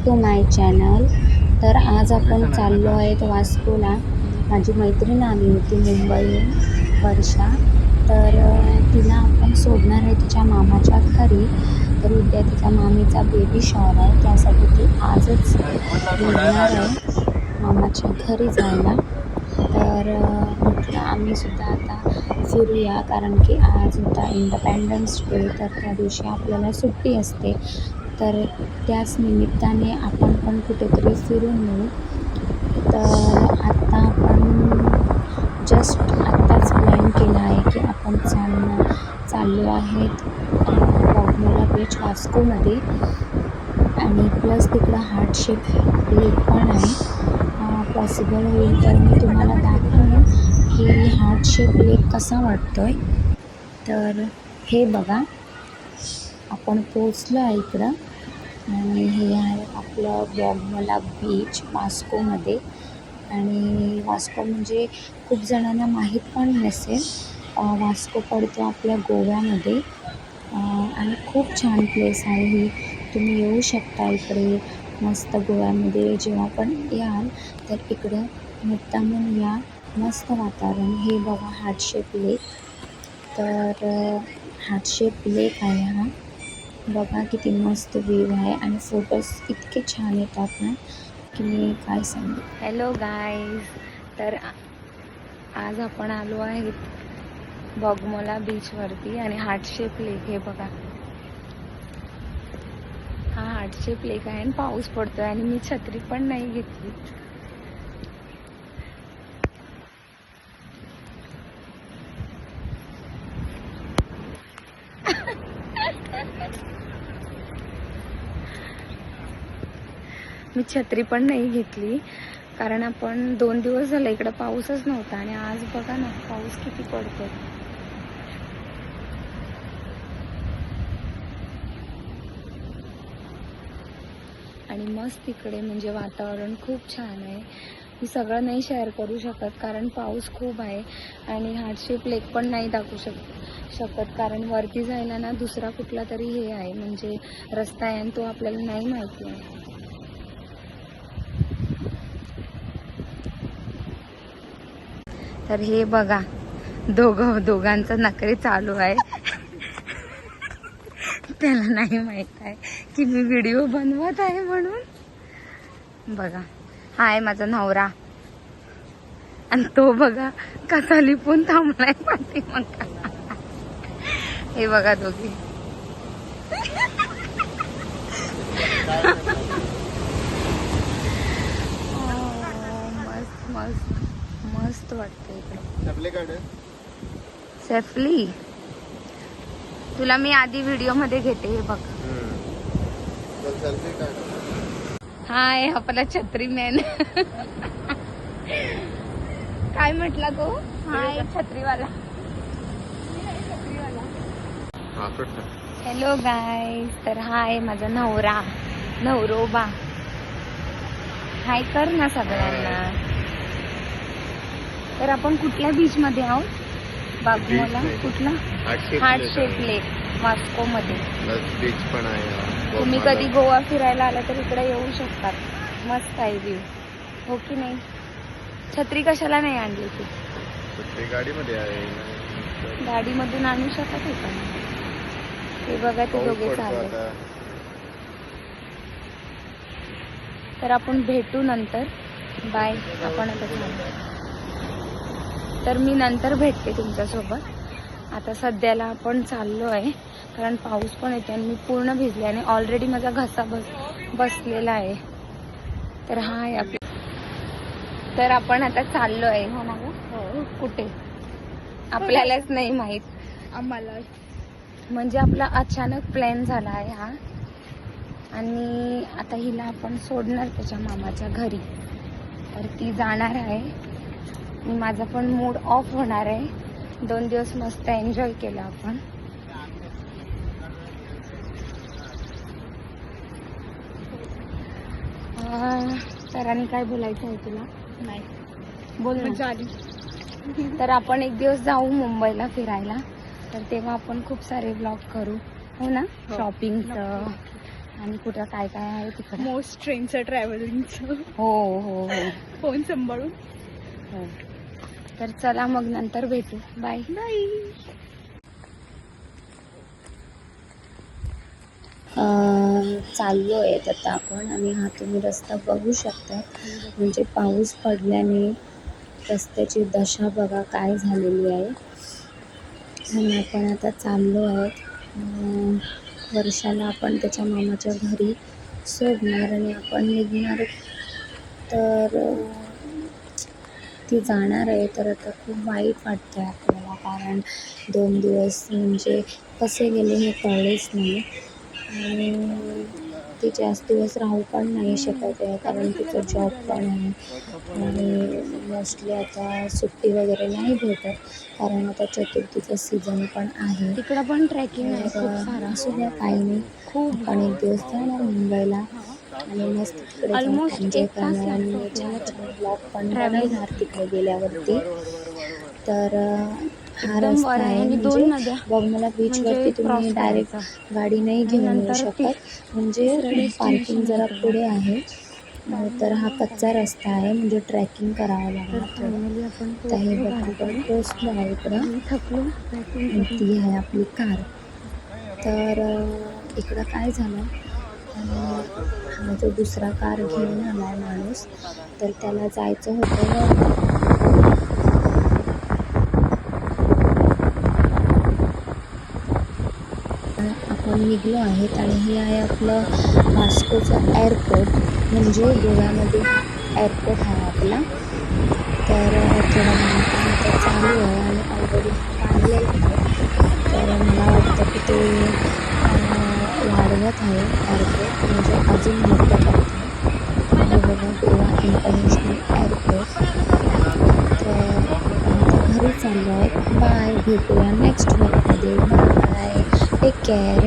To my channel. तर आज आपण चाललो आहेत वास्कोला. माझी मैत्रीण आली होती मुंबईहून, वर्षा. तर तिला आपण सोडणार आहे तिच्या मामाच्या घरी. तर उद्या तिच्या मामीचा बेबी शॉवर आहे, त्यासाठी ती आजच निघणार आहे मामाच्या घरी जायला. तर म्हटलं आम्हीसुद्धा आता फिरूया, कारण की आज होता इंडिपेंडन्स डे, तर त्या दिवशी आपल्याला सुट्टी असते. तर त्याच निमित्ताने आपण पण कुठेतरी फिरून येऊ. तर आत्ता आपण आत्ताच प्लॅन केला आहे की आपण चाललो आहेत बॉगमोला बीच वास्कोमध्ये, आणि प्लस तिकडं हार्टशेप लेक पण आहे. पॉसिबल होईल तर मी तुम्हाला दाखवेन की हार्टशेप लेक कसा वाटतो आहे. तर हे बघा, आपण पोचलो आहे इकडं, आणि हे आहे आपलं बॉगमोला बीच वास्कोमध्ये. आणि वास्को म्हणजे खूप जणांना माहीत पण नसेल, वास्को पडतो आपल्या गोव्यामध्ये. आणि खूप छान प्लेस आहे ही. तुम्ही येऊ शकता इकडे मस्त गोव्यामध्ये. जेव्हा पण याल तर इकडं मुद्दामून या, मस्त वातावरण. हे बघा हार्टशेप लेक. तर हार्टशेप लेक आहे हा. बघा किती मस्त व्ह्यू आहे, आणि फोटोज इतके छान येतात ना की मी काय सांगू. हॅलो गाईज, तर आज आपण आलो आहेत बॉगमोला बीचवरती, आणि हार्टशेप लेक हे बघा. हा हार्टशेप लेक आहे, आणि पाऊस पडतोय, आणि मी छत्री पण नाही घेतली. मी छत्री पण नाही घेतली, कारण आपण 2 दिवस झाले इकडं पाऊसच नव्हता, आणि आज बघा ना पाऊस किती पडतो. आणि मस्त इकडे म्हणजे वातावरण खूप छान आहे. मी सगळं नाही शेअर करू शकत कारण पाऊस खूप आहे, आणि हार्टशेप लेक पण नाही दाखवू शकत कारण वरती जायला ना दुसरा कुठला तरी हे आहे, म्हणजे रस्ता आहे, आणि तो आपल्याला नाही माहिती आहे. तर हे बघा, दोघांचं नखरे चालू आहे. त्याला नाही माहित आहे की मी व्हिडिओ बनवत आहे म्हणून. बघा, हा आहे माझा नवरा, आणि तो बघा कसा लिपून थांबलाय पाठीमागे. हे बघा दोघी. मस्त मस्त मस्त वाटतं इकडे. सेफली तुला मी आधी व्हिडिओ मध्ये घेते. हे बघ, हाय आपला छत्री मॅन. काय म्हटला तो? हाय छत्रीवाला. हॅलो गाईज, तर हाय माझा नवरा, नवरोबा. हाय कर ना सगळ्यांना. तर आपण कुठल्या बीच मध्ये आहोत? बागमोला. कुठला? हार्टशेप लेक वास्को मध्ये. बीच पण आहे. तुम्ही कधी गोवा फिरायला आला तर इकडे येऊ शकतात. मस्त आहे व्ह्यू, हो की नाही? छत्री कशाला नाही आणली तू? गाडीमध्ये आहे. गाडीमधून आणू शकत होता. हे बघा ते दोघे चालले. तर आपण भेटू नंतर. बाय. आपण आता चालू. तर मी नंतर भेटते तुमच्यासोबत. आता सध्याला आपण चाललो आहे कारण पाऊस पण येते, आणि मी पूर्ण भिजले, आणि ऑलरेडी माझा घसा बसलेला आहे. तर हा आहे आपला. तर आपण आता चाललो आहे. हो ना गं? कुठे आपल्यालाच नाही माहित. आम्हाला म्हणजे आपला अचानक प्लॅन झाला आहे हा, आणि आता हिला आपण सोडणार त्याच्या मामाच्या घरी. तर ती जाणार आहे, माझा पण मूड ऑफ होणार आहे. 2 दिवस मस्त एन्जॉय केला आपण. तर आणि काय बोलायचं आहे तुला? नाही बोल ना. तर आपण एक दिवस जाऊ मुंबईला फिरायला, तर तेव्हा आपण खूप सारे ब्लॉग करू, हो ना? शॉपिंगचं, आणि कुठं काय काय आहे तिकडे. मोस्ट ट्रेनचं ट्रॅव्हलिंगचं हो हो हो फोन सांभाळून. हो. तर चला मग नंतर भेटू. Bye bye. चाललो आहे आता आपण आणि हा तुम्ही रस्ता बघू शकता. म्हणजे पाऊस पडल्याने रस्त्याची दशा बघा काय झालेली आहे. आणि आपण आता चाललो आहे वर्षाला आपण त्याच्या मामाच्या घरी सोडणार आणि आपण निघणार. तर ती जाणार आहे. तर आता खूप वाईट वाटतं आहे आपल्याला, कारण 2 दिवस म्हणजे कसे गेले हे कळलेच नाही. आणि ती जास्त दिवस राहू पण नाही शकत आहे, कारण तिचा जॉब पण आहे आणि मोस्टली आता सुट्टी वगैरे नाही भेटत, कारण आता चतुर्थीचा सीझन पण आहे. तिकडं पण ट्रेकिंग आहे खूप तर सारा. असू द्या, काही नाही. खूप आपण एक दिवस जाणार मुंबईला आणि मस्त तिकडे Almost एन्जॉय 1 तास करणार आणि लागतो छान ब्लॉग पण Traveling. बनवणार तिकडे गेल्यावरती. तर हा एकदम रस्ता वर आहे आहे आणि म्हणजे 2 नद्या बघमला बीचवरती म्हणजे तुम्ही cross डायरेक्ट करायचं. गाडी नाही घेऊन येऊ नंतर शकत, म्हणजे दुसरं पार्किंग जरा destination पुढे आहे. तर हा कच्चा रस्ता आहे, म्हणजे ट्रेकिंग करावं लागणार थोडं. फायनली आपण तर हे पोहोचलो बघा आपण गाडीकडे. पोचलो आहे इकडं आणि थकलो ट्रेकिंग आणि करून. ती आहे आपली कार. तर इकडं काय झालं, हा जो दुसरा कार घेऊन आला आहे माणूस, तर त्याला जायचं होतं आपण निघलो आहेत. आणि हे आहे आपलं वास्कोचं एअरपोर्ट, म्हणजे गोव्यामध्ये एअरपोर्ट आहे आपला. तर थोडं बांधकाम आता चालू आहे आणि ऑलरेडी बांधलेलं आहे. तर मला वाटतं की ते वाढवत आहे एअरपोर्ट, म्हणजे अजून मोठं करत आहे. हे बघा गोवा इंटरनॅशनल एअरपोर्ट. तर आता घरी चाललो आहे. बाय, भेटूया नेक्स्ट व्लॉगमध्ये. Bye, take care.